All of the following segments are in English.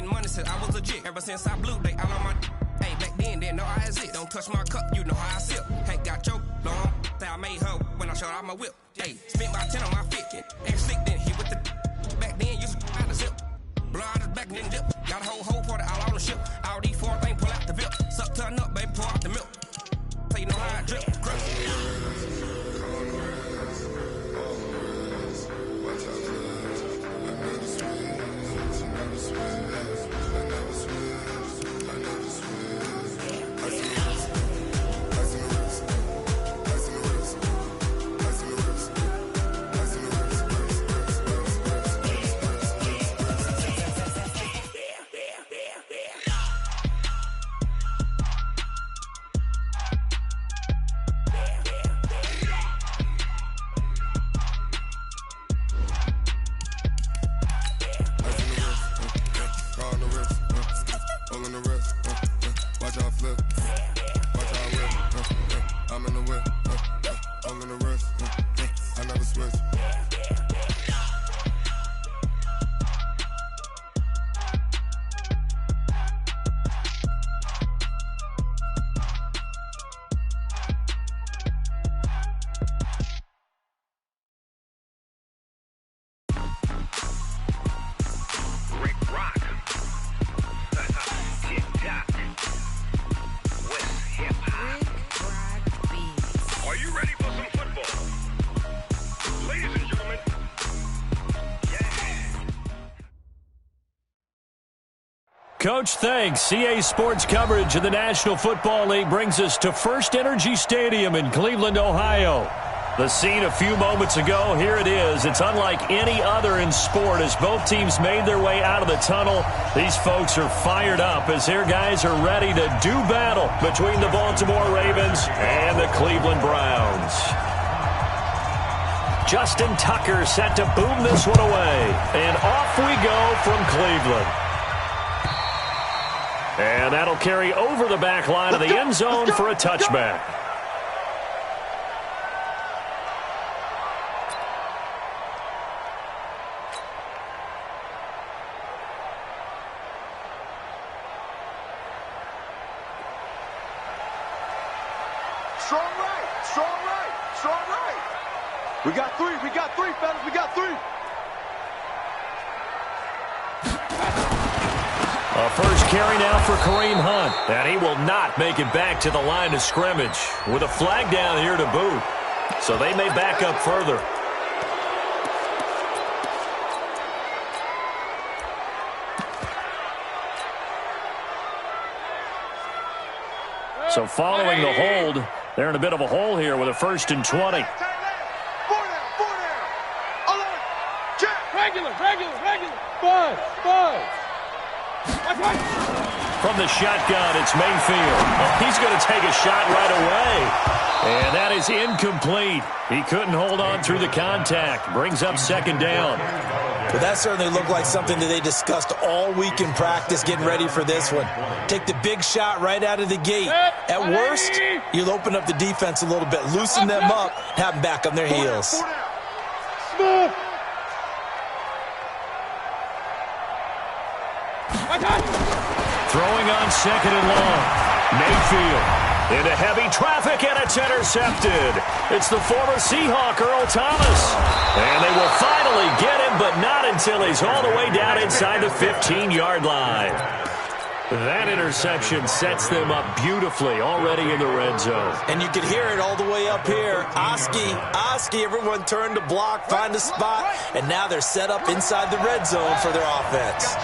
getting money since I was legit. Ever since I blew, they all on my. Hey, back then, didn't know I had it. Don't touch my cup, you know how I sip. Hey, got choked, long. Say I made her when I showed out my whip. Hey, spent about 10 on my fit. Act slick, then hit with the. Back then, used to out the zip. Blow out his back and then dip. Got a whole party all on the ship. All these four things pull out the VIP. Suck, turn up, baby, pour out the milk. So you know how I drip. Coach, thanks. CA Sports coverage of the National Football League brings us to First Energy Stadium in Cleveland, Ohio. The scene a few moments ago, here it is. It's unlike any other in sport as both teams made their way out of the tunnel. These folks are fired up as their guys are ready to do battle between the Baltimore Ravens and the Cleveland Browns. Justin Tucker set to boom this one away. And off we go from Cleveland. And that'll carry over the back line of the end zone for a touchback. Strong right, strong right, strong right. We got three, fellas, we got three. A first carry now for Kareem Hunt. And he will not make it back to the line of scrimmage with a flag down here to boot. So they may back up further. So following the hold, they're in a bit of a hole here with a 1st and 20. Five. From the shotgun, it's Mayfield. He's going to take a shot right away. And that is incomplete. He couldn't hold on through the contact. Brings up 2nd down. Well, that certainly looked like something that they discussed all week in practice getting ready for this one. Take the big shot right out of the gate. At worst, you'll open up the defense a little bit, loosen them up, have them back on their heels. Throwing on 2nd and long. Mayfield into heavy traffic, and it's intercepted. It's the former Seahawk, Earl Thomas. And they will finally get him, but not until he's all the way down inside the 15-yard line. That interception sets them up beautifully already in the red zone. And you can hear it all the way up here. Oski, everyone turned to block, find a spot, and now they're set up inside the red zone for their offense.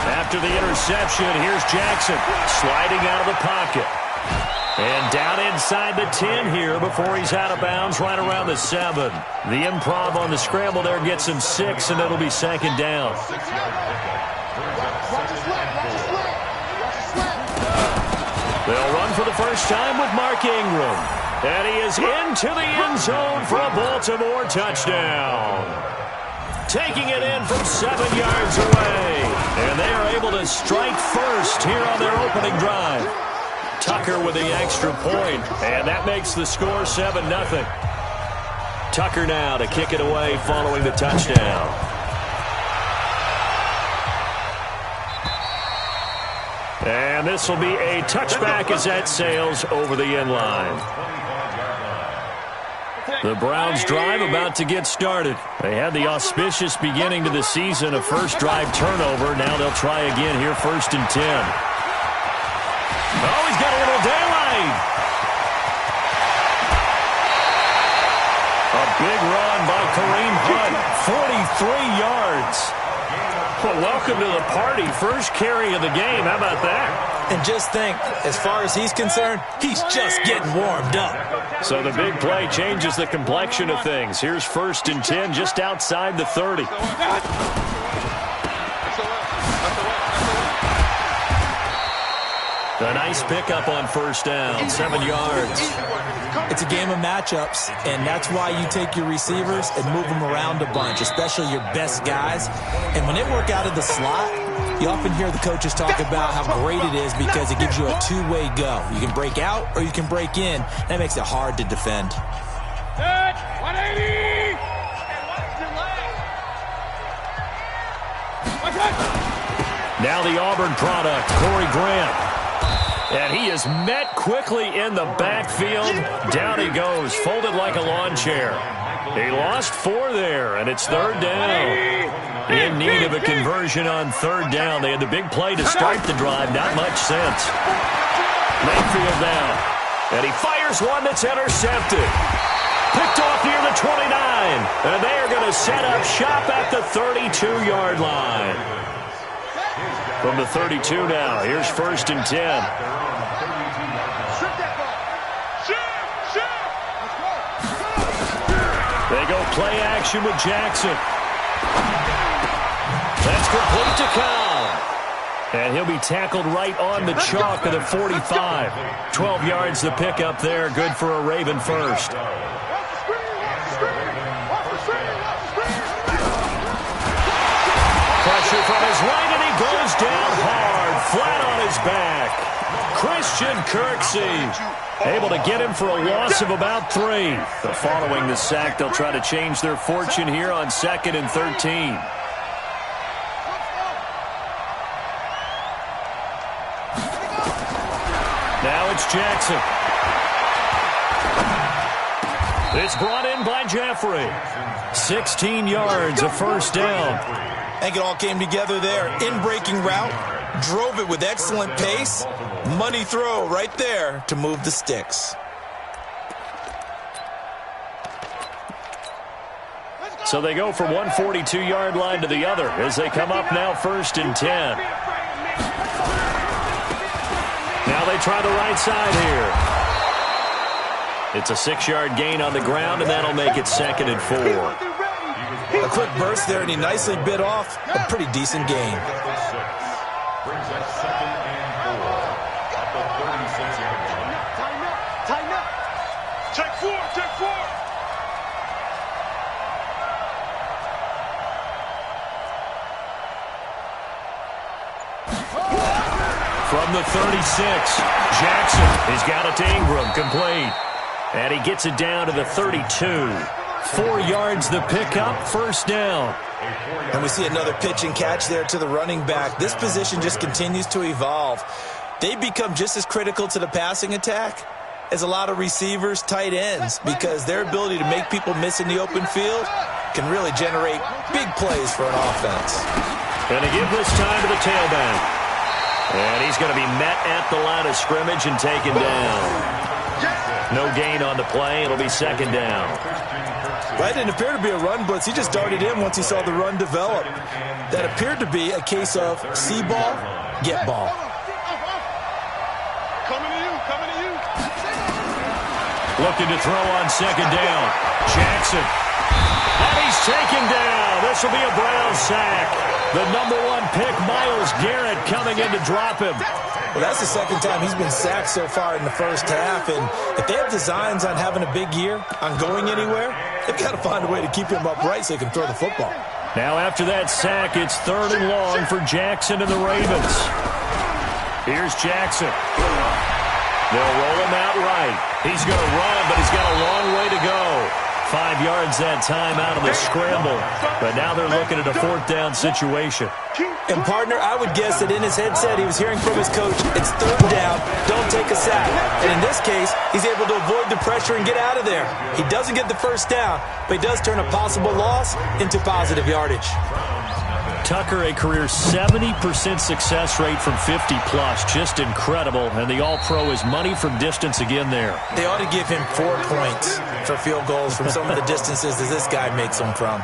After the interception, here's Jackson sliding out of the pocket. And down inside the 10 here before he's out of bounds right around the 7. The improv on the scramble there gets him 6, and it'll be 2nd down. They'll run for the first time with Mark Ingram. And he is into the end zone for a Baltimore touchdown. Taking it in from 7 yards away. And they are able to strike first here on their opening drive. Tucker with the extra point, and that makes the score 7-0. Tucker now to kick it away following the touchdown. And this will be a touchback as that sails over the end line. The Browns drive about to get started. They had the auspicious beginning to the season, a first drive turnover. Now they'll try again here, 1st and 10. Oh, he's got a little daylight. A big run by Kareem Hunt, 43 yards. Well, welcome to the party. First carry of the game. How about that? And just think, as far as he's concerned, he's just getting warmed up. So the big play changes the complexion of things. Here's 1st and 10 just outside the 30. A nice pickup on 1st down, 7 yards. It's a game of matchups, and that's why you take your receivers and move them around a bunch, especially your best guys. And when they work out of the slot, you often hear the coaches talk about how great it is because it gives you a two-way go. You can break out or you can break in. That makes it hard to defend. 180! Now the Auburn product, Corey Grant. And he is met quickly in the backfield. Down he goes, folded like a lawn chair. He lost 4 there, and it's 3rd down. In need of a conversion on 3rd down. They had the big play to start the drive. Not much sense. Mayfield now. And he fires one that's intercepted. Picked off near the 29. And they are going to set up shop at the 32-yard line. From the 32 now, here's 1st and 10. They go play action with Jackson. That's complete to Cobb. And he'll be tackled right on the chalk of the 45. 12 yards the pickup there, good for a Raven first. Pressure from his right, and he goes down hard, flat on his back. Christian Kirksey able to get him for a loss of about 3. But following the sack, they'll try to change their fortune here on 2nd and 13. Now it's Jackson. It's brought in by Jeffrey. 16 yards, a 1st down. I think it all came together there. In-breaking route, drove it with excellent pace. Money throw right there to move the sticks. So they go from one 42-yard line to the other as they come up now 1st and 10. Now they try the right side here. It's a 6-yard gain on the ground, and that'll make it 2nd and 4. A quick burst there, and he nicely bit off a pretty decent gain. Brings us 2nd and 4 at the 36-yard line. Tighten up. Check 4. From the 36, Jackson has got it to Ingram, complete. And he gets it down to the 32. 4 yards the pickup, 1st down. And we see another pitch and catch there to the running back. This position just continues to evolve. They become just as critical to the passing attack as a lot of receivers, tight ends, because their ability to make people miss in the open field can really generate big plays for an offense. And to give this time to the tailback. And he's going to be met at the line of scrimmage and taken down. No gain on the play. It'll be 2nd down. That didn't appear to be a run blitz. He just darted in once he saw the run develop. That appeared to be a case of see ball, get ball. Coming to you. Looking to throw on 2nd down. Jackson. And he's taken down. This will be a Brown sack. The number 1 pick, Myles Garrett, coming in to drop him. Well, that's the 2nd time he's been sacked so far in the first half. And if they have designs on having a big year, on going anywhere, they've got to find a way to keep him upright so he can throw the football. Now after that sack, it's 3rd and long for Jackson and the Ravens. Here's Jackson. They'll roll him out right. He's going to run, but he's got a long way to go. 5 yards that time out of the scramble. But now they're looking at a 4th down situation. And, partner, I would guess that in his headset he was hearing from his coach, it's 3rd down, don't take a sack. And in this case, he's able to avoid the pressure and get out of there. He doesn't get the 1st down, but he does turn a possible loss into positive yardage. Tucker, a career 70% success rate from 50-plus. Just incredible. And the All-Pro is money from distance again there. They ought to give him 4 points for field goals from some of the distances that this guy makes them from.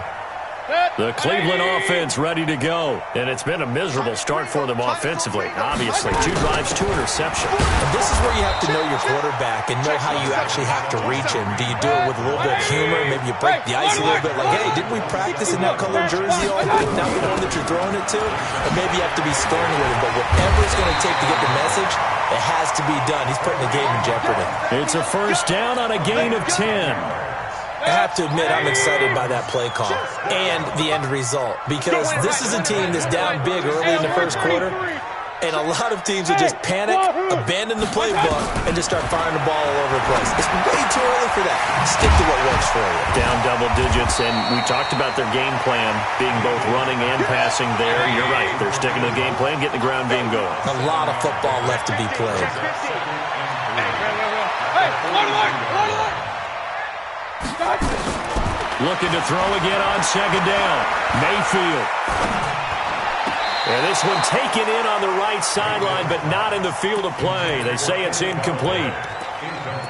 The Cleveland offense ready to go. And it's been a miserable start for them offensively. Obviously, 2 drives, 2 interceptions. And this is where you have to know your quarterback and know how you actually have to reach him. Do you do it with a little bit of humor? Maybe you break the ice a little bit. Like, hey, didn't we practice in that colored jersey all week? Now we know that you're throwing it to. Or maybe you have to be stern with him. But whatever it's going to take to get the message, it has to be done. He's putting the game in jeopardy. It's a 1st down on a gain of 10. I have to admit, I'm excited by that play call and the end result, because this is a team that's down big early in the 1st quarter, and a lot of teams will just panic, abandon the playbook, and just start firing the ball all over the place. It's way too early for that. Stick to what works for you. Down double digits, and we talked about their game plan being both running and passing there. You're right. They're sticking to the game plan, getting the ground game going. A lot of football left to be played. Looking to throw again on 2nd down. Mayfield. And this one taken in on the right sideline, but not in the field of play. They say it's incomplete.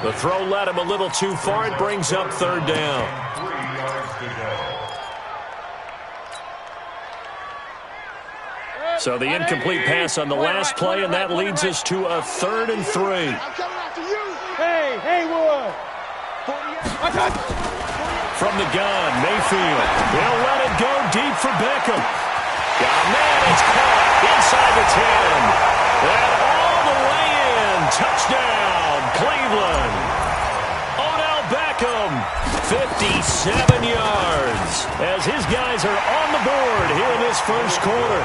The throw led him a little too far. It brings up 3rd down. 3 yards to go. So the incomplete pass on the last play, and that leads us to a 3rd and 3. Hey, Wood. From the gun, Mayfield. They'll let it go deep for Beckham. Got a man, it's caught inside the 10. And all the way in. Touchdown, Cleveland. Odell Beckham, 57 yards. As his guys are on the board here in this 1st quarter.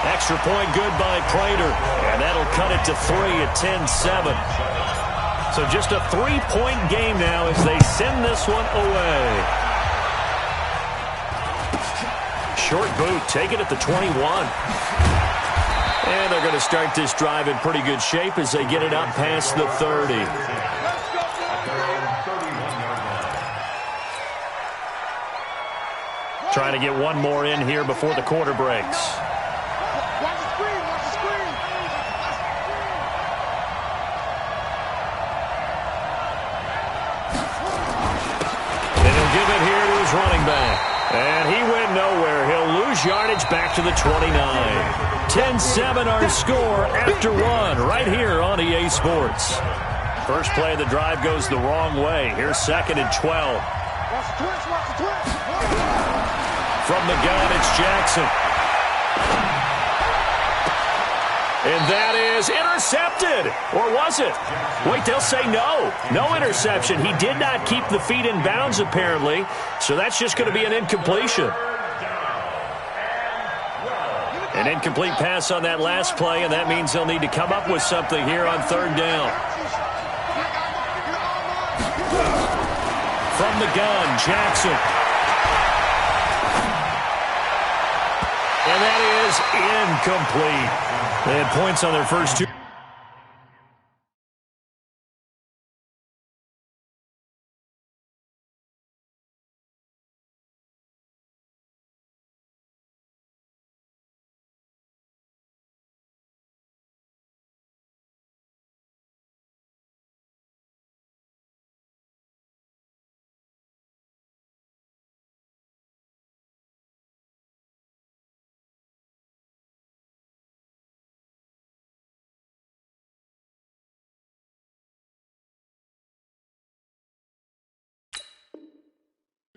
Extra point good by Prater. And that'll cut it to 3 at 10-7. So just a 3-point game now as they send this one away. Short boot, take it at the 21. And they're going to start this drive in pretty good shape as they get it up past the 30. Trying to get one more in here before the quarter breaks. Running back. And he went nowhere. He'll lose yardage back to the 29. 10-7 our score after 1 right here on EA Sports. First play of the drive goes the wrong way. Here's 2nd and 12. From the gun, it's Jackson. And that is intercepted. Or was it? Wait, they'll say no. No interception. He did not keep the feet in bounds, apparently. So that's just going to be an incompletion. An incomplete pass on that last play, and that means they'll need to come up with something here on 3rd down. From the gun, Jackson. And that is incomplete. They had points on their first 2.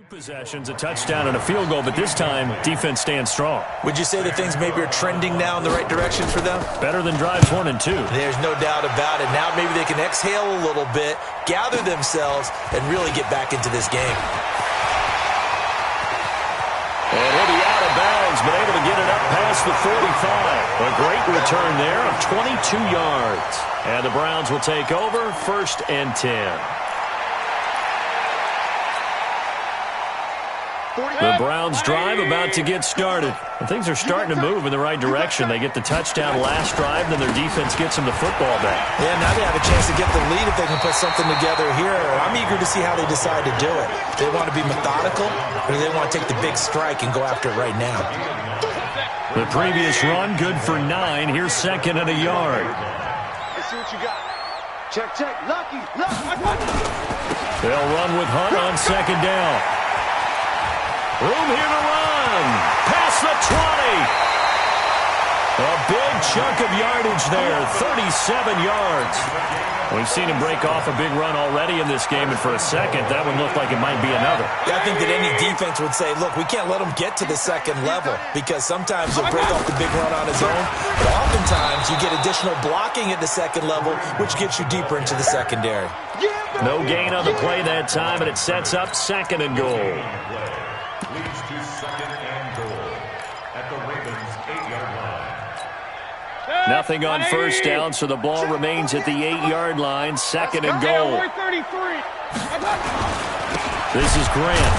Possessions, a touchdown and a field goal, but this time defense stands strong. Would you say that things maybe are trending now in the right direction for them? Better than drives 1 and 2. There's no doubt about it. Now maybe they can exhale a little bit, gather themselves, and really get back into this game. And he'll be out of bounds, but able to get it up past the 45. A great return there of 22 yards. And the Browns will take over 1st and 10. The Browns drive about to get started. And things are starting to move in the right direction. They get the touchdown last drive, then their defense gets them the football back. Yeah, now they have a chance to get the lead if they can put something together here. I'm eager to see how they decide to do it. Do they want to be methodical, or do they want to take the big strike and go after it right now? The previous run, good for 9. Here's second and a yard. Let's see what you got. Check, check. Lucky. They'll run with Hunt on second down. Room here to run. Past the 20. A big chunk of yardage there, 37 yards. We've seen him break off a big run already in this game, and for a second, that one looked like it might be another. Yeah, I think that any defense would say, look, we can't let him get to the second level, because sometimes he'll break off the big run on his own, but oftentimes you get additional blocking at the second level, which gets you deeper into the secondary. No gain on the play that time, and it sets up second and goal. Leads to second and goal at the Ravens' 8-yard line. Nothing on first down, so the ball remains at the 8-yard line, second and goal. This is Grant.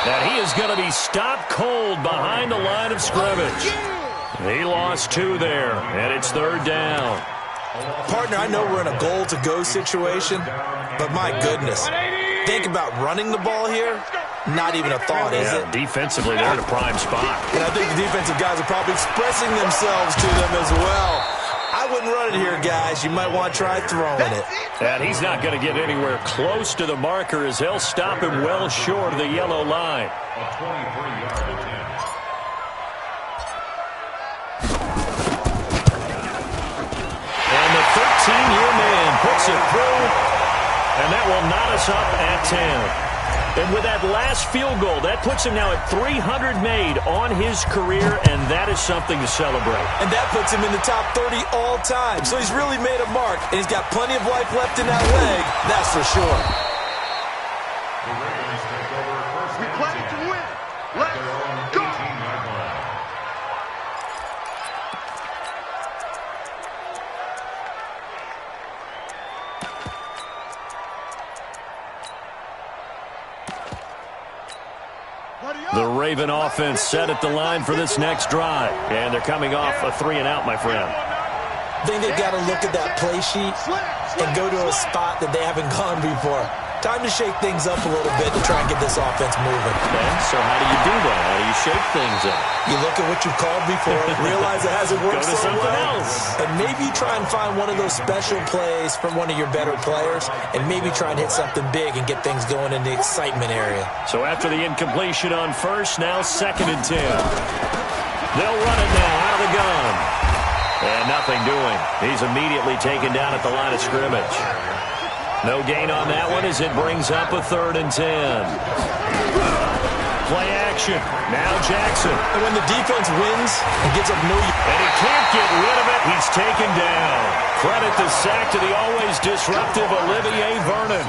And he is going to be stopped cold behind the line of scrimmage. He lost 2 there, and it's third down. Partner, I know we're in a goal-to-go situation, but my goodness, think about running the ball here. Not even a thought, is it? Defensively, they're in a prime spot. And I think the defensive guys are probably expressing themselves to them as well. I wouldn't run it here, guys. You might want to try throwing it. And he's not going to get anywhere close to the marker as they'll stop him well short of the yellow line. A 23-yard attempt. And the 13-year man puts it through, and that will knot us up at 10. And with that last field goal, that puts him now at 300 made on his career, and that is something to celebrate. And that puts him in the top 30 all time. So he's really made a mark, and he's got plenty of life left in that leg, that's for sure. The Ravens take over first We and play 10 to win. at Let's their own go. 18-yard line. The Raven offense set at the line for this next drive. And they're coming off a 3-and-out, my friend. I think they've got to look at that play sheet and go to a spot that they haven't gone before. Time to shake things up a little bit to try and get this offense moving. Okay, so how do you do that? How do you shake things up? You look at what you called before, realize it hasn't worked Go to so something well, else. and maybe try and find one of those special plays from one of your better players, and maybe try and hit something big and get things going in the excitement area. So after the incompletion on first, now second and 10. They'll run it now out of the gun. And nothing doing. He's immediately taken down at the line of scrimmage. No gain on that one as it brings up a third and 10. Play action. Now Jackson. And when the defense wins and gets up no... And he can't get rid of it. He's taken down. Credit the sack to the always disruptive Olivier Vernon.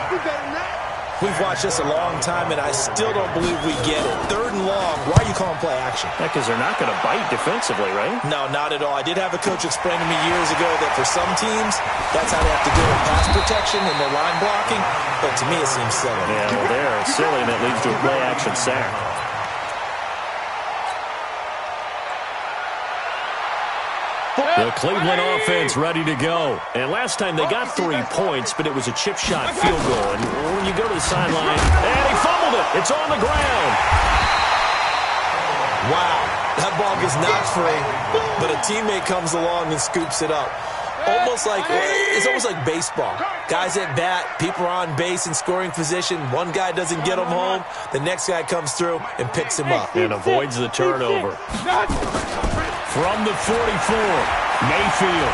We've watched this a long time, and I still don't believe we get it. Third and long. Why are you calling play action? Because they're not going to bite defensively, right? No, not at all. I did have a coach explain to me years ago that for some teams, that's how they have to do it. Pass protection and their line blocking. But to me, it seems silly. Yeah, well, they're silly, and it leads to a play action sack. The Cleveland offense ready to go. And last time they got 3 points, but it was a chip shot field goal. And when you go to the sideline, and he fumbled it. It's on the ground. Wow, that ball gets knocked free, but a teammate comes along and scoops it up. It's almost like baseball. Guys at bat, people are on base in scoring position. One guy doesn't get him home. The next guy comes through and picks him up. And avoids the turnover. From the 44, Mayfield.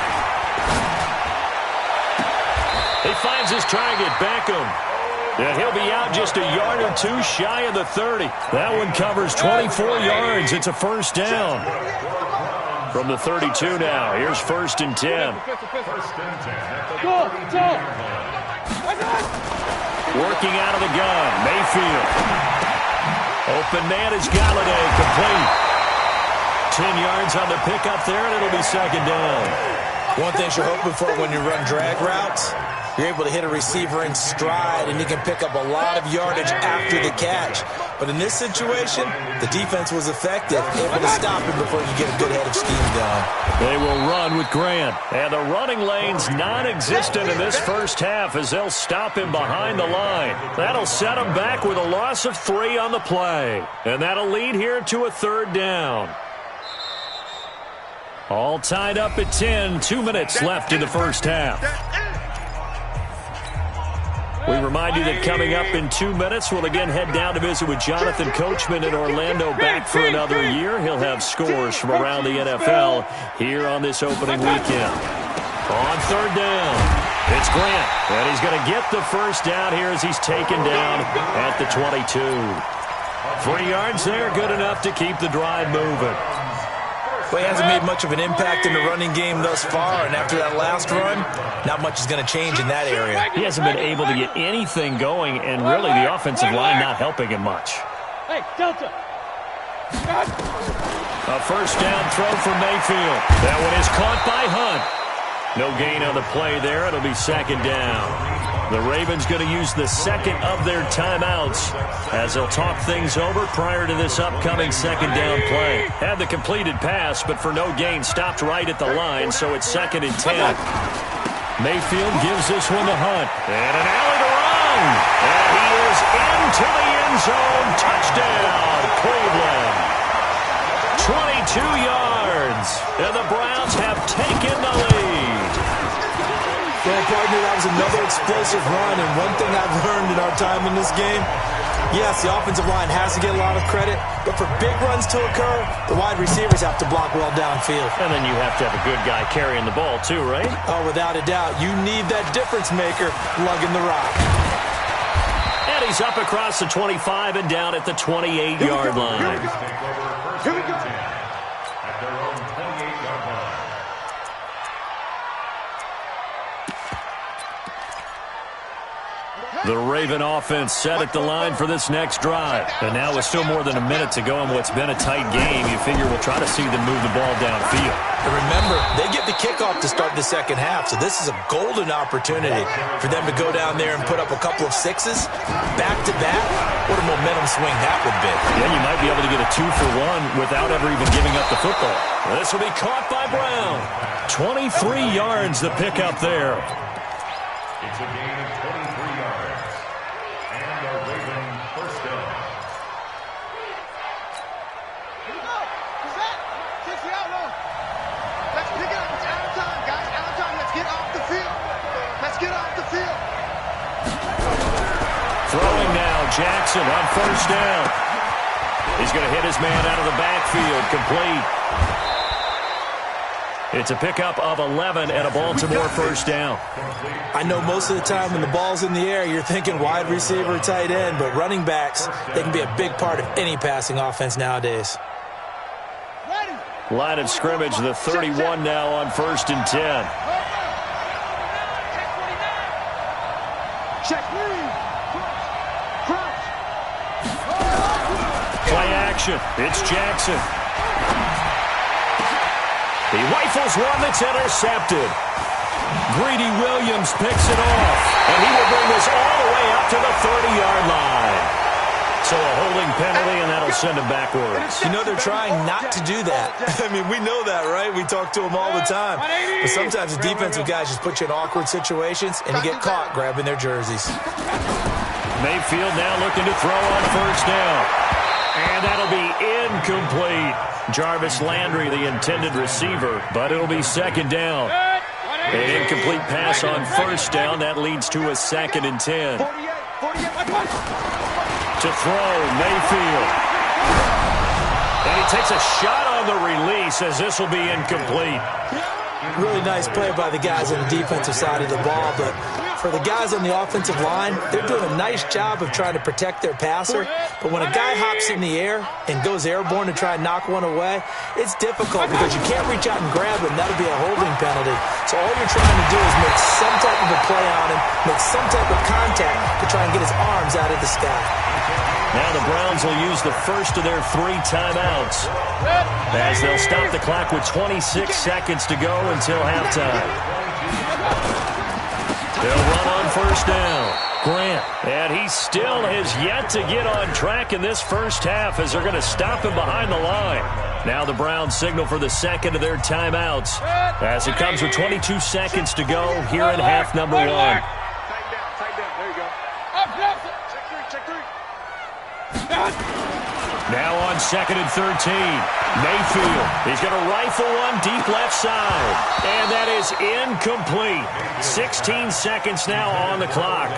He finds his target, Beckham. And he'll be out just a yard or 2 shy of the 30. That one covers 24 yards. It's a first down. From the 32 now, here's first and 10. First and 10 at the 32-yard line. Working out of the gun, Mayfield. Open man is Galladay, complete. 10 yards on the pickup there, and it'll be second down. One thing you're hoping for when you run drag routes, you're able to hit a receiver in stride, and you can pick up a lot of yardage after the catch. But in this situation, the defense was effective, able to stop him before he get a good head of steam going. They will run with Grant. And the running lane's non-existent in this first half as they'll stop him behind the line. That'll set him back with a loss of 3 on the play. And that'll lead here to a 3rd down. All tied up at 10. 2 minutes left in the first half. We remind you that coming up in 2 minutes, we'll again head down to visit with Jonathan Coachman in Orlando, back for another year. He'll have scores from around the NFL here on this opening weekend. On 3rd down, it's Grant, and he's going to get the first down here as he's taken down at the 22. 3 yards there, good enough to keep the drive moving. Well, he hasn't made much of an impact in the running game thus far, and after that last run, not much is going to change in that area. He hasn't been able to get anything going, and really the offensive line not helping him much. Hey, Delta. A first down throw for Mayfield. That one is caught by Hunt. No gain on the play there. It'll be 2nd down. The Ravens going to use the second of their timeouts as they'll talk things over prior to this upcoming 2nd down play. Had the completed pass, but for no gain, stopped right at the line, so it's 2nd and 10. Mayfield gives this one to Hunt. And an alley to run. And he is into the end zone. Touchdown, Cleveland. 22 yards. And the Browns have taken the lead. Well, partner, that was another explosive run, and one thing I've learned in our time in this game, yes, the offensive line has to get a lot of credit, but for big runs to occur, the wide receivers have to block well downfield. And then you have to have a good guy carrying the ball too, right? Oh, without a doubt. You need that difference maker lugging the rock. And he's up across the 25 and down at the 28-yard line. Here we go. At their own 28-yard line. The Raven offense set at the line for this next drive. And now with still more than a minute to go in what's been a tight game, you figure we'll try to see them move the ball downfield. And remember, they get the kickoff to start the second half, so this is a golden opportunity for them to go down there and put up a couple of 6s back-to-back. What a momentum swing that would be. Yeah, you might be able to get a 2-for-1 without ever even giving up the football. This will be caught by Brown. 23 yards the pickup there. It's a gain of 23 yards. And a Raven first down. Here we go. Who's that? 60 out low. Let's pick it up. It's out of time, guys. Out of time. Let's get off the field. Let's get off the field. Throwing now, Jackson on first down. He's going to hit his man out of the backfield, complete. It's a pickup of 11 and a Baltimore first down. I know most of the time when the ball's in the air, you're thinking wide receiver, tight end, but running backs, they can be a big part of any passing offense nowadays. Line of scrimmage, the 31 now on 1st and 10. Check. Crouch. Play action. It's Jackson. He rifles one that's intercepted. Greedy Williams picks it off, and he will bring this all the way up to the 30-yard line. So a holding penalty, and that'll send him backwards. You know, they're trying not to do that. I mean, we know that, right? We talk to them all the time. But sometimes the defensive guys just put you in awkward situations, and you get caught grabbing their jerseys. Mayfield now looking to throw on first down. And that'll be incomplete. Jarvis Landry, the intended receiver, but it'll be 2nd down. An incomplete pass on first down. That leads to a 2nd and 10. To throw, Mayfield. And he takes a shot on the release as this will be incomplete. Really nice play by the guys on the defensive side of the ball, but for the guys on the offensive line, they're doing a nice job of trying to protect their passer. But when a guy hops in the air and goes airborne to try and knock one away, it's difficult because you can't reach out and grab him. That'll be a holding penalty. So all you're trying to do is make some type of a play on him, make some type of contact to try and get his arms out of the sky. Now the Browns will use the first of their 3 timeouts as they'll stop the clock with 26 seconds to go until halftime. They'll run on first down. Grant. And he still has yet to get on track in this first half as they're going to stop him behind the line. Now the Browns signal for the second of their timeouts as it comes with 22 seconds to go here in half number 1. Tighten down. There you go. Check three. Now on 2nd and 13. Mayfield. He's going to rifle one deep left side. And that is incomplete. 16 seconds now on the clock.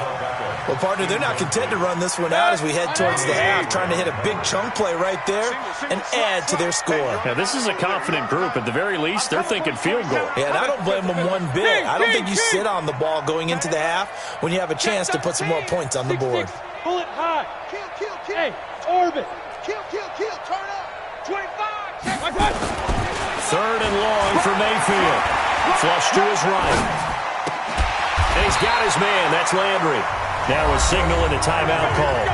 Well, partner, they're not content to run this one out as we head towards the half, trying to hit a big chunk play right there and add to their score. Now, this is a confident group. At the very least, they're thinking field goal. Yeah, and I don't blame them one bit. I don't think you sit on the ball going into the half when you have a chance to put some more points on the board. Pull it high. Kill. Hey, orbit. Kill. Turn up. 25. Third and long for Mayfield. Flush to his right. And he's got his man. That's Landry. Now a signal and a timeout call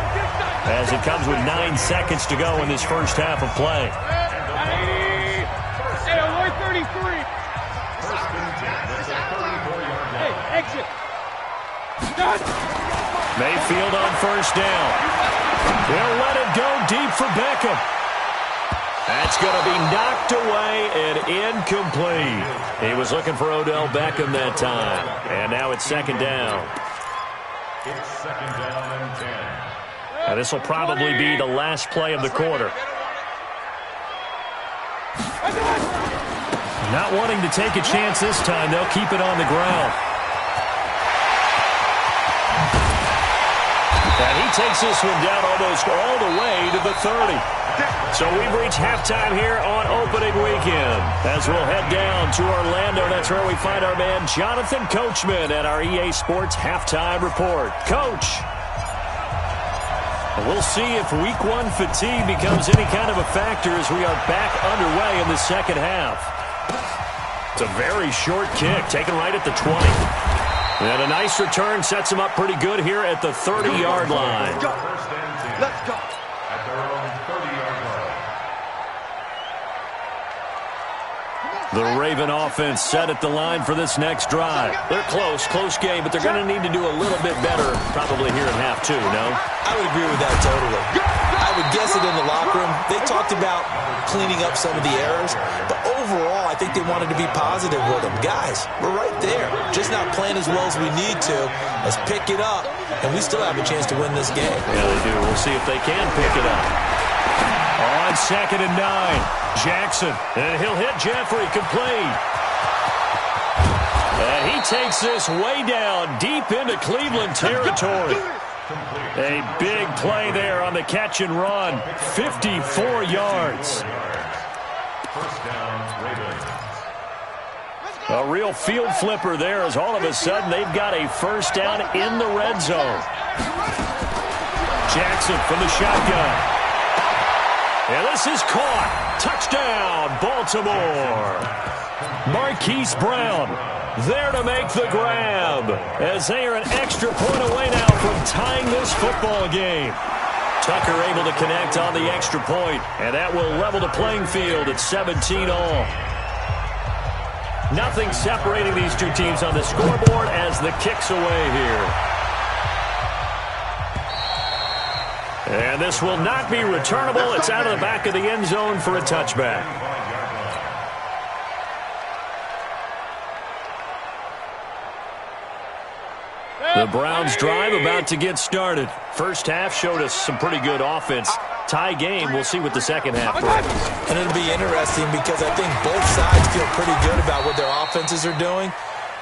as it comes with 9 seconds to go in this first half of play. Hey, Lloyd 33. Hey, exit. Mayfield on first down. They'll let it go deep for Beckham. That's going to be knocked away and incomplete. He was looking for Odell Beckham that time. And now it's second down. It's second down and 10. Now this will probably be the last play of the quarter. Not wanting to take a chance this time, they'll keep it on the ground. And he takes this one down almost all the way to the 30. So we've reached halftime here on opening weekend. As we'll head down to Orlando, that's where we find our man Jonathan Coachman at our EA Sports Halftime Report. Coach, we'll see if Week 1 fatigue becomes any kind of a factor as we are back underway in the second half. It's a very short kick, taken right at the 20. And a nice return sets him up pretty good here at the 30-yard line. Let's go. At their own 30-yard line. The Raven offense set at the line for this next drive. They're close game, but they're going to need to do a little bit better probably here in half 2, no? I would agree with that totally. I would guess it in the locker room. They talked about cleaning up some of the errors, but overall, I think they wanted to be positive with them. Guys, we're right there. Just not playing as well as we need to. Let's pick it up, and we still have a chance to win this game. Yeah, they do. We'll see if they can pick it up. On 2nd and 9. Jackson, and he'll hit Jeffrey, complete. And he takes this way down deep into Cleveland territory. A big play there on the catch and run. 54 yards. First down, Ravens. A real field flipper there as all of a sudden they've got a first down in the red zone. Jackson from the shotgun. And this is caught. Touchdown, Baltimore. Marquise Brown there to make the grab as they are an extra point away now from tying this football game. Tucker able to connect on the extra point, and that will level the playing field at 17 all. Nothing separating these two teams on the scoreboard as the kick's away here. And this will not be returnable. It's out of the back of the end zone for a touchback. The Browns drive about to get started. First half showed us some pretty good offense. Tie game, we'll see what the second half brings. And it'll be interesting because I think both sides feel pretty good about what their offenses are doing.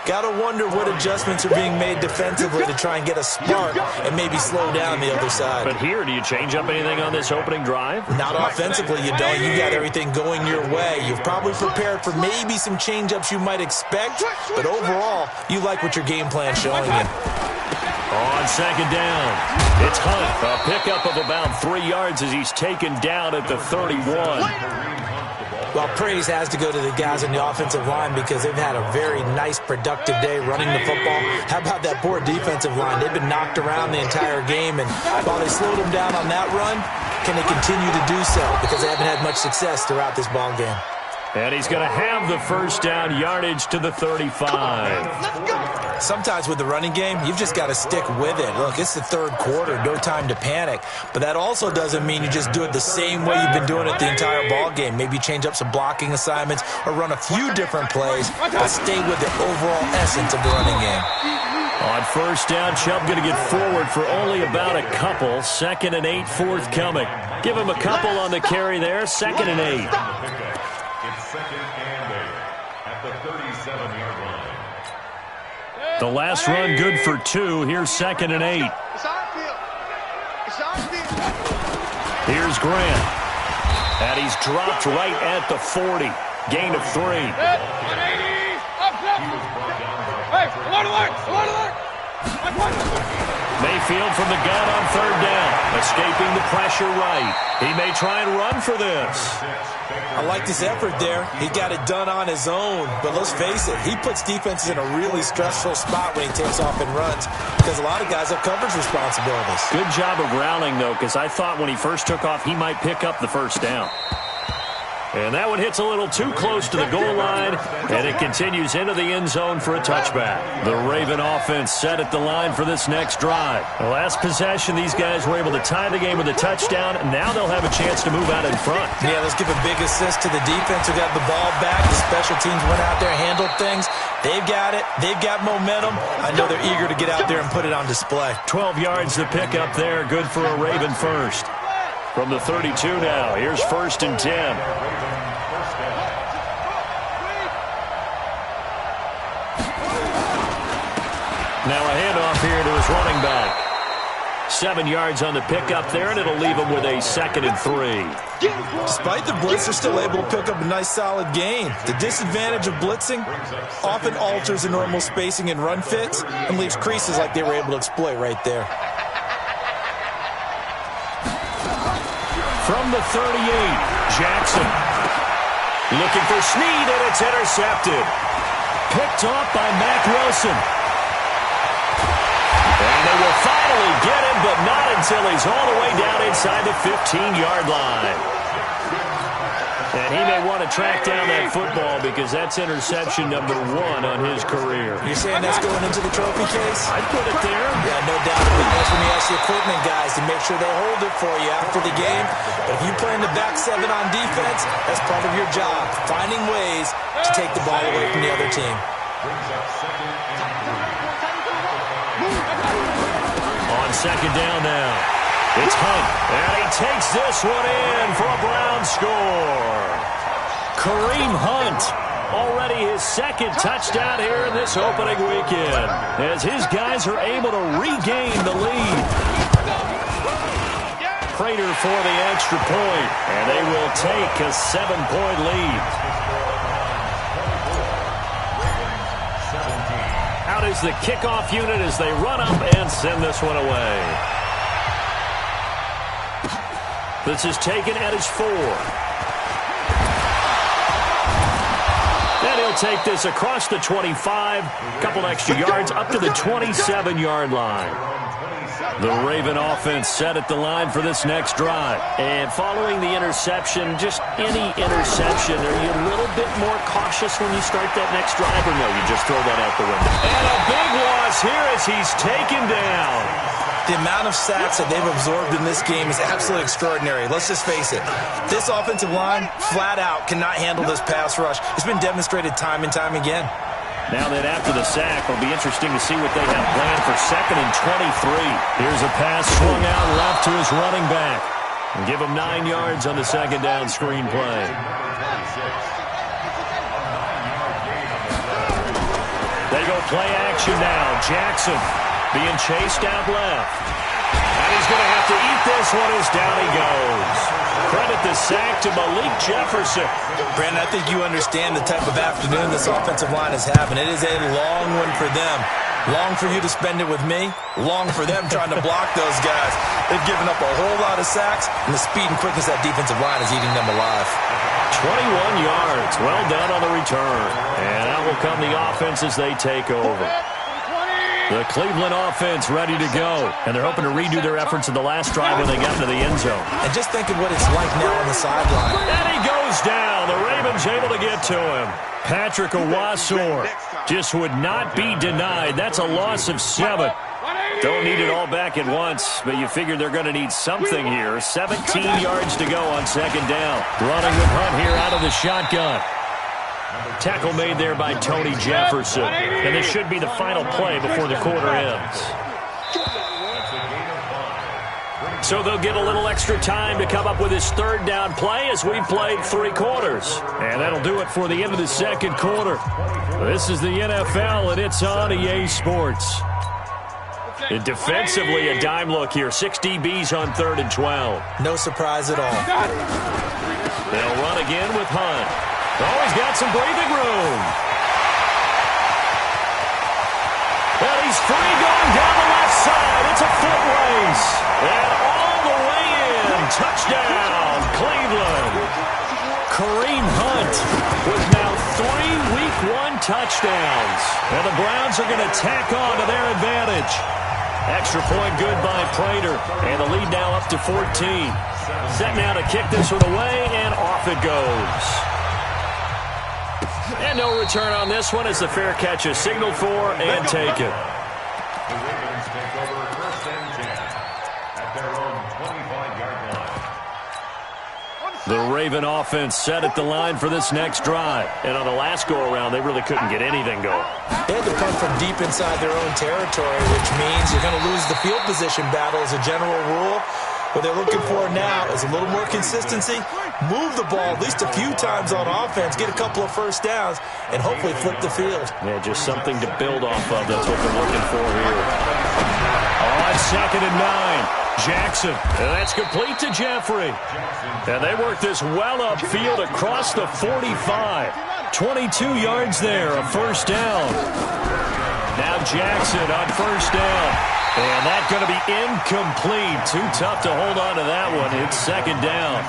Got to wonder what adjustments are being made defensively to try and get a spark and maybe slow down the other side. But here, do you change up anything on this opening drive? Not offensively, you don't. You got everything going your way. You've probably prepared for maybe some change-ups you might expect, but overall, you like what your game plan's showing you. On second down, it's Hunt. A pickup of about 3 yards as he's taken down at the 31. Well, praise has to go to the guys on the offensive line because they've had a very nice, productive day running the football. How about that poor defensive line? They've been knocked around the entire game, and while they slowed them down on that run, can they continue to do so? Because they haven't had much success throughout this ball game. And he's going to have the first down, yardage to the 35. Sometimes with the running game, you've just got to stick with it. Look, it's the third quarter, no time to panic. But that also doesn't mean you just do it the same way you've been doing it the entire ball game. Maybe change up some blocking assignments or run a few different plays, but stay with the overall essence of the running game. On first down, Chubb going to get forward for only about a couple. 2nd and 8 forthcoming. Give him a couple on the carry there. 2nd and 8. It's 2nd and 8 at the 37-yard line. The last run good for 2. Here's 2nd and 8. It's our field. It's our field. Here's Grant. And he's dropped right at the 40. Gain of 3. 180. Up. Hey, alert. Mayfield from the gun on 3rd down. Escaping the pressure right. He may try and run for this. I like this effort there. He got it done on his own. But let's face it, he puts defenses in a really stressful spot when he takes off and runs because a lot of guys have coverage responsibilities. Good job of rallying, though, because I thought when he first took off, he might pick up the first down. And that one hits a little too close to the goal line, and it continues into the end zone for a touchback. The Raven offense set at the line for this next drive. The last possession, these guys were able to tie the game with a touchdown, and now they'll have a chance to move out in front. Yeah, let's give a big assist to the defense who got the ball back. The special teams went out there, handled things. They've got it. They've got momentum. I know they're eager to get out there and put it on display. 12 yards to pick up there. Good for a Raven first. From the 32 now, here's 1st and 10. Now a handoff here to his running back. 7 yards on the pickup there, and it'll leave him with a 2nd and 3. Despite the blitz, they're still able to pick up a nice solid gain. The disadvantage of blitzing often alters the normal spacing and run fits and leaves creases like they were able to exploit right there. From the 38, Jackson. Looking for Snead, and it's intercepted. Picked off by Mack Wilson. And they will finally get him, but not until he's all the way down inside the 15-yard line. And he may want to track down that football because that's interception number 1 on his career. You're saying that's going into the trophy case? I'd put it there. Yeah, no doubt. That's when you ask the equipment guys to make sure they hold it for you after the game. But if you play in the back 7 on defense, that's part of your job, finding ways to take the ball away from the other team. On 2nd down now, it's Hunt, and he takes this one in for a Brown score. Kareem Hunt, already his 2nd touchdown here in this opening weekend, as his guys are able to regain the lead. Prater for the extra point, and they will take a 7-point lead. Out is the kickoff unit as they run up and send this one away. This is taken at his 4. And he'll take this across the 25, couple extra yards up to the 27-yard line. The Raven offense set at the line for this next drive. And following the interception, just any interception, are you a little bit more cautious when you start that next drive, or no, you just throw that out the window? And a big loss here as he's taken down. The amount of sacks that they've absorbed in this game is absolutely extraordinary. Let's just face it. This offensive line, flat out, cannot handle this pass rush. It's been demonstrated time and time again. Now that after the sack, it'll be interesting to see what they have planned for 2nd and 23. Here's a pass swung out left to his running back. And give him 9 yards on the 2nd down screen play. They go play action now. Jackson being chased out left. And he's going to have to eat this one as down he goes. Credit the sack to Malik Jefferson. Brandon, I think you understand the type of afternoon this offensive line is having. It is a long one for them. Long for you to spend it with me. Long for them trying to block those guys. They've given up a whole lot of sacks, and the speed and quickness of that defensive line is eating them alive. 21 yards. Well done on the return. And out will come the offense as they take over. The Cleveland offense ready to go. And they're hoping to redo their efforts in the last drive when they got into the end zone. And just think of what it's like now on the sideline. And he goes down. The Ravens able to get to him. Patrick Owasor just would not be denied. That's a loss of 7. Don't need it all back at once, but you figure they're going to need something here. 17 yards to go on second down. Running with Hunt here out of the shotgun. Tackle made there by Tony Jefferson. And this should be the final play before the quarter ends. So they'll get a little extra time to come up with his third down play as we played 3 quarters. And that'll do it for the end of the second quarter. This is the NFL, and it's on EA Sports. And defensively, a dime look here. 6 DBs on 3rd and 12. No surprise at all. They'll run again with Hunt. Oh, he's got some breathing room. And he's free going down the left side. It's a foot race. And all the way in. Touchdown, Cleveland. Kareem Hunt with now 3 Week 1 touchdowns. And the Browns are going to tack on to their advantage. Extra point good by Prater. And the lead now up to 14. Set now to kick this one away, and off it goes. And no return on this one as the fair catch is signaled for and taken. The Ravens take over 1st and 10 at their own 25-yard line. The Raven offense set at the line for this next drive. And on the last go-around, they really couldn't get anything going. They had to punt from deep inside their own territory, which means you're going to lose the field position battle as a general rule. What they're looking for now is a little more consistency, move the ball at least a few times on offense, get a couple of first downs, and hopefully flip the field. Yeah, just something to build off of. That's what they're looking for here. On 2nd and 9, Jackson. And that's complete to Jeffrey. And they work this well upfield across the 45. 22 yards there, a first down. Now Jackson on first down. And that's going to be incomplete. Too tough to hold on to that one. It's 2nd down.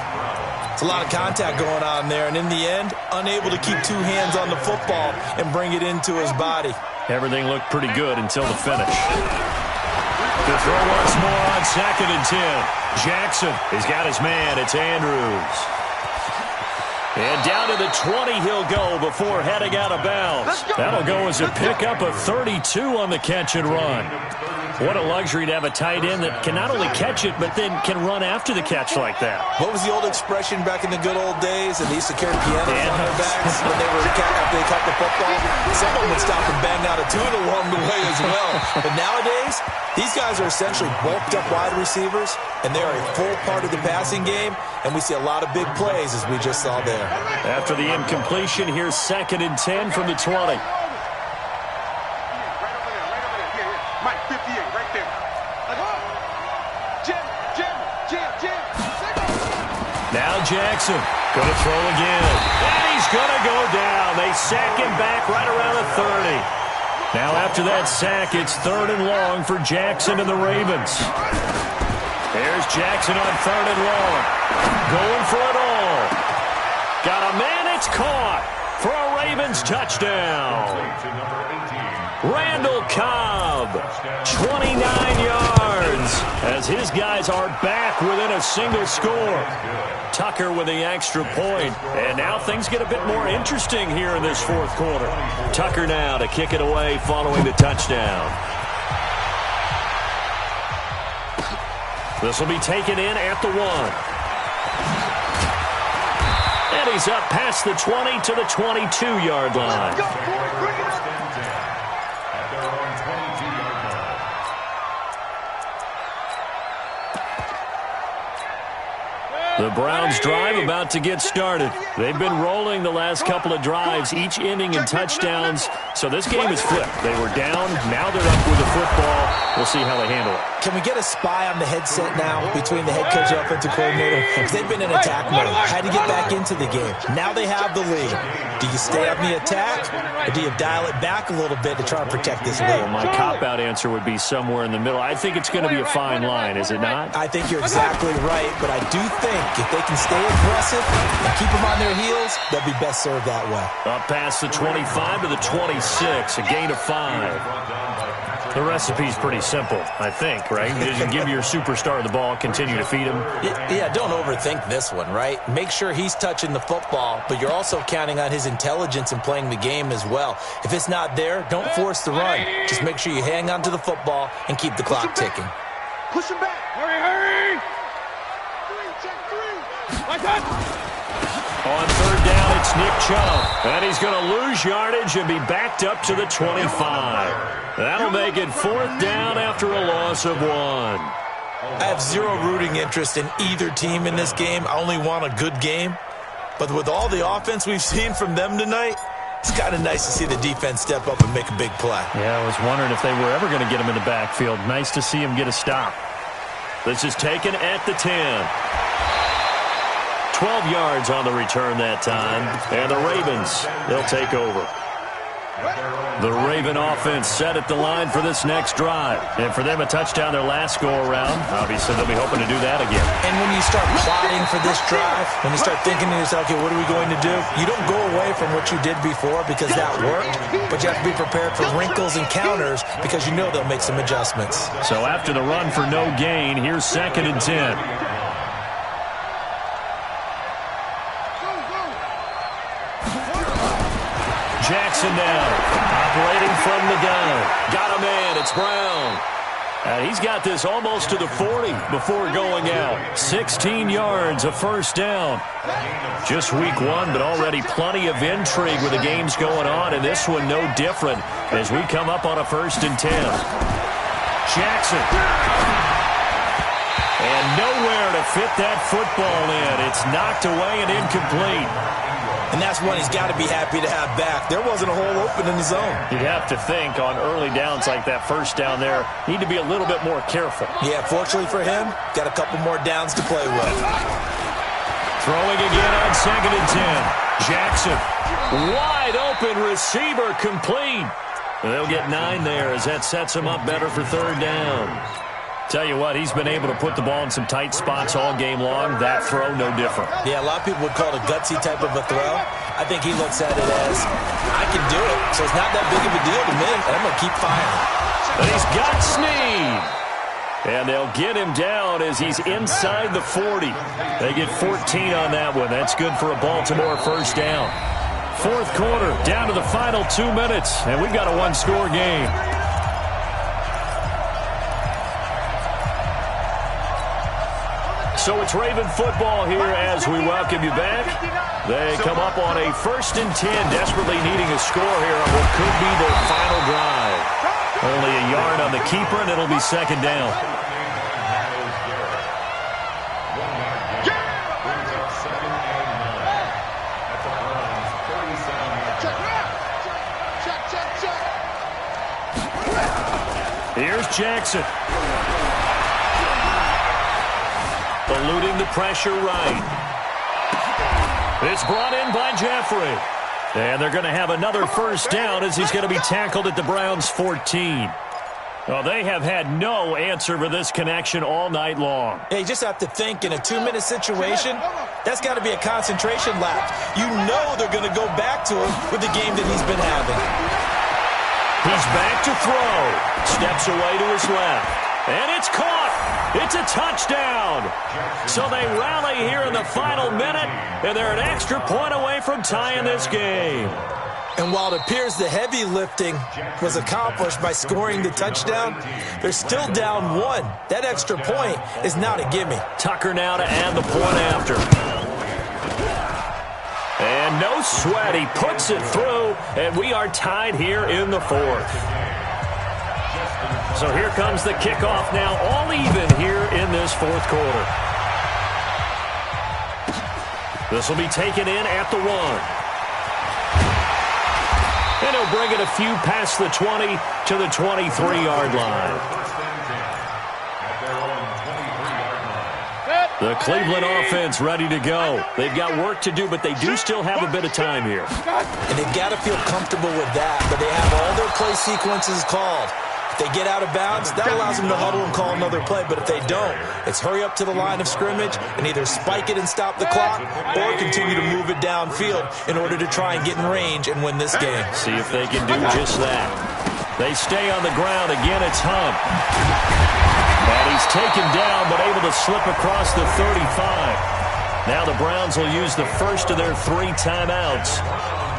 It's a lot of contact going on there, and in the end, unable to keep 2 hands on the football and bring it into his body. Everything looked pretty good until the finish. The throw once more on 2nd and 10. Jackson has got his man. It's Andrews. And down to the 20 he'll go before heading out of bounds. That'll go as a pickup of 32 on the catch and run. What a luxury to have a tight end that can not only catch it, but then can run after the catch like that. What was the old expression back in the good old days? And they used to carry pianos on their backs when they were after they caught the football. Someone would stop and bang out a tune along the way as well. But nowadays, these guys are essentially bulked up wide receivers, and they are a full part of the passing game, and we see a lot of big plays as we just saw there. After the incompletion, here's 2nd and 10 from the 20. Now Jackson going to throw again. And he's going to go down. They sack him back right around the 30. Now after that sack, it's 3rd and long for Jackson and the Ravens. There's Jackson on 3rd and long. Going for it all. Got a man, it's caught for a Ravens touchdown. Randall Cobb, 29 yards, as his guys are back within a single score. Tucker with the extra point, and now things get a bit more interesting here in this 4th quarter. Tucker now to kick it away following the touchdown. This will be taken in at the 1. And he's up past the 20 to the 22-yard line. The Browns drive about to get started. They've been rolling the last couple of drives, each ending in touchdowns. So this game is flipped. They were down. Now they're up with the football. We'll see how they handle it. Can we get a spy on the headset now between the head coach and offensive coordinator? Because they've been in attack mode. Had to get back into the game. Now they have the lead. Do you stay on the attack, or do you dial it back a little bit to try and protect this lead? Well, my cop-out answer would be somewhere in the middle. I think it's going to be a fine line, is it not? I think you're exactly right, but I do think if they can stay aggressive and keep them on their heels, they'll be best served that way. Up past the 25 to the 26, a gain of 5. The recipe's pretty simple, I think, right? You give your superstar the ball, continue to feed him. Yeah, don't overthink this one, right? Make sure he's touching the football, but you're also counting on his intelligence in playing the game as well. If it's not there, don't force the run. Just make sure you hang on to the football and keep the clock ticking. Push him back. Hurry. 3, check 3. Like that. On third down, it's Nick Chubb. And he's going to lose yardage and be backed up to the 25. That'll make it 4th down after a loss of 1. I have zero rooting interest in either team in this game. I only want a good game. But with all the offense we've seen from them tonight, it's kind of nice to see the defense step up and make a big play. Yeah, I was wondering if they were ever going to get him in the backfield. Nice to see him get a stop. This is taken at the 10. 12 yards on the return that time. And the Ravens, they'll take over. The Raven offense set at the line for this next drive. And for them, a touchdown their last go-around. Obviously, they'll be hoping to do that again. And when you start plotting for this drive, when you start thinking to yourself, okay, what are we going to do? You don't go away from what you did before because that worked, but you have to be prepared for wrinkles and counters because you know they'll make some adjustments. So after the run for no gain, here's 2nd and 10. Jackson down, operating from the gun. Got a man, it's Brown. And he's got this almost to the 40 before going out. 16 yards, a 1st down. Just week 1, but already plenty of intrigue with the games going on, and this one no different as we come up on a 1st and 10. Jackson. And nowhere to fit that football in. It's knocked away and incomplete. And that's one he's got to be happy to have back. There wasn't a hole open in the zone. You'd have to think on early downs like that 1st down there, need to be a little bit more careful. Yeah, fortunately for him, got a couple more downs to play with. Throwing again on 2nd and 10. Jackson, wide open receiver, complete. They'll get 9 there as that sets him up better for 3rd down. Tell you what, he's been able to put the ball in some tight spots all game long. That throw, no different. Yeah, a lot of people would call it a gutsy type of a throw. I think he looks at it as, I can do it, so it's not that big of a deal to me, and I'm going to keep firing. And he's got Snead. And they'll get him down as he's inside the 40. They get 14 on that one. That's good for a Baltimore 1st down. 4th quarter, down to the final 2 minutes, and we've got a 1-score game. So it's Raven football here as we welcome you back. They come up on a 1st and 10, desperately needing a score here on what could be their final drive. Only a yard on the keeper, and it'll be 2nd down. Here's Jackson. Eluding the pressure right. It's brought in by Jeffrey. And they're going to have another 1st down as he's going to be tackled at the Browns' 14. Well, they have had no answer for this connection all night long. Yeah, you just have to think in a 2-minute situation, that's got to be a concentration lapse. You know they're going to go back to him with the game that he's been having. He's back to throw. Steps away to his left. And it's caught. It's a touchdown. So they rally here in the final minute, and they're an extra point away from tying this game. And while it appears the heavy lifting was accomplished by scoring the touchdown, they're still down 1. That extra point is not a gimme. Tucker now to add the point after. And no sweat. He puts it through, and we are tied here in the 4th. So here comes the kickoff now, all even here in this 4th quarter. This will be taken in at the 1. And he'll bring it a few past the 20 to the 23-yard line. The Cleveland offense ready to go. They've got work to do, but they do still have a bit of time here. And they've got to feel comfortable with that, but they have all their play sequences called. If they get out of bounds, that allows them to huddle and call another play. But if they don't, it's hurry up to the line of scrimmage and either spike it and stop the clock or continue to move it downfield in order to try and get in range and win this game. See if they can do just that. They stay on the ground. Again, it's Hunt. And he's taken down, but able to slip across the 35. Now the Browns will use the first of their 3 timeouts,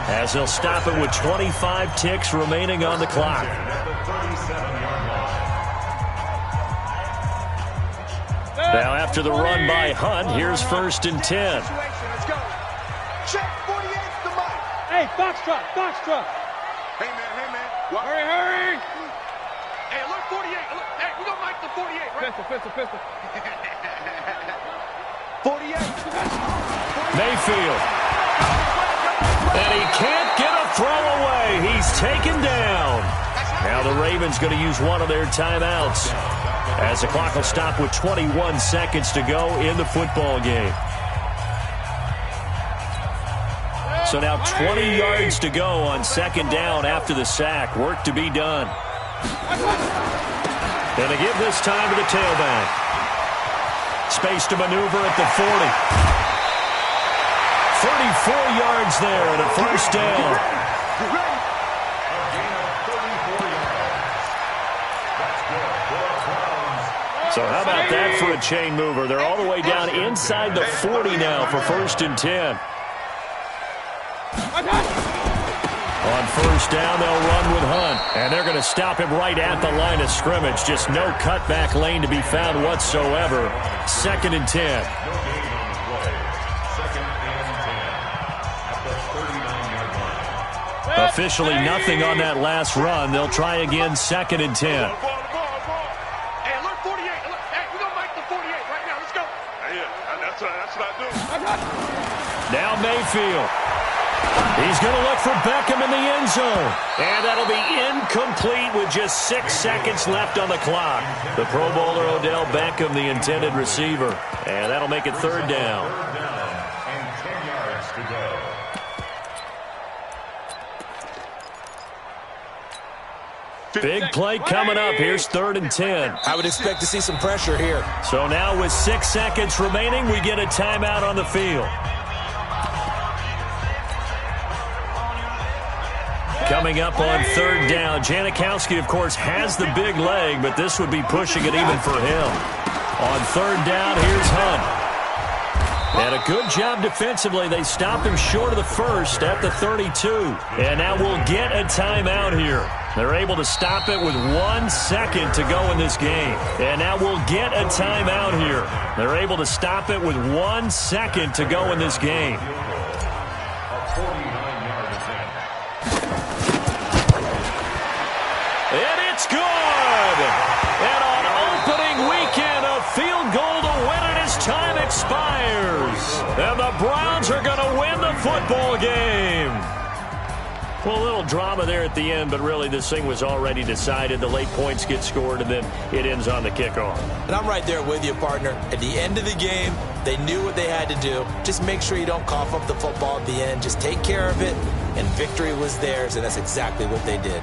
as they'll stop it with 25 ticks remaining on the clock. Now after the run by Hunt, here's 1st and 10. Check 48's the mic. Hey, box truck. Hey, man. What? Hurry. Hey, look, 48. Look, hey, we gonna mic the 48, right? Pistol. 48. Mayfield. And he can't get a throw away. He's taken down. Now the Ravens going to use one of their timeouts, as the clock will stop with 21 seconds to go in the football game. So now 20 yards to go on 2nd down after the sack. Work to be done. And they give this time to the tailback. Space to maneuver at the 40. 34 yards there and a 1st down. So how about that for a chain mover? They're all the way down inside the 40 now for 1st and 10. On 1st down, they'll run with Hunt. And they're going to stop him right at the line of scrimmage. Just no cutback lane to be found whatsoever. 2nd and 10. Officially nothing on that last run. They'll try again, 2nd and 10. Hey, look, 48. Look, hey, we gonna mic the 48 right now. Let's go. Yeah, that's what I do. Now Mayfield. He's going to look for Beckham in the end zone. And that'll be incomplete with just 6 seconds left on the clock. The Pro Bowler Odell Beckham, the intended receiver. And that'll make it 3rd down. And 10 yards to go. Big play coming up. Here's 3rd and 10. I would expect to see some pressure here. So now with 6 seconds remaining, we get a timeout on the field. Coming up on 3rd down, Janikowski, of course, has the big leg, but this would be pushing it even for him. On 3rd down, here's Hunt. And a good job defensively. They stopped him short of the 1st at the 32. And now we'll get a timeout here. They're able to stop it with 1 second to go in this game. And now we'll get a timeout here. They're able to stop it with 1 second to go in this game. And it's good! And on opening weekend, a field goal to win it as time expires. And the Browns are going to win the football game. Well, a little drama there at the end, but really this thing was already decided. The late points get scored, and then it ends on the kickoff. And I'm right there with you, partner. At the end of the game, they knew what they had to do. Just make sure you don't cough up the football at the end. Just take care of it, and victory was theirs, and that's exactly what they did.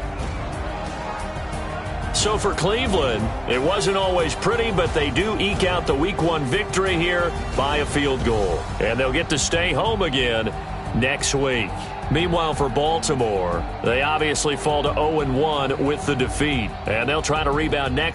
So for Cleveland, it wasn't always pretty, but they do eke out the Week 1 victory here by a field goal. And they'll get to stay home again next week. Meanwhile, for Baltimore, they obviously fall to 0-1 with the defeat. And they'll try to rebound next.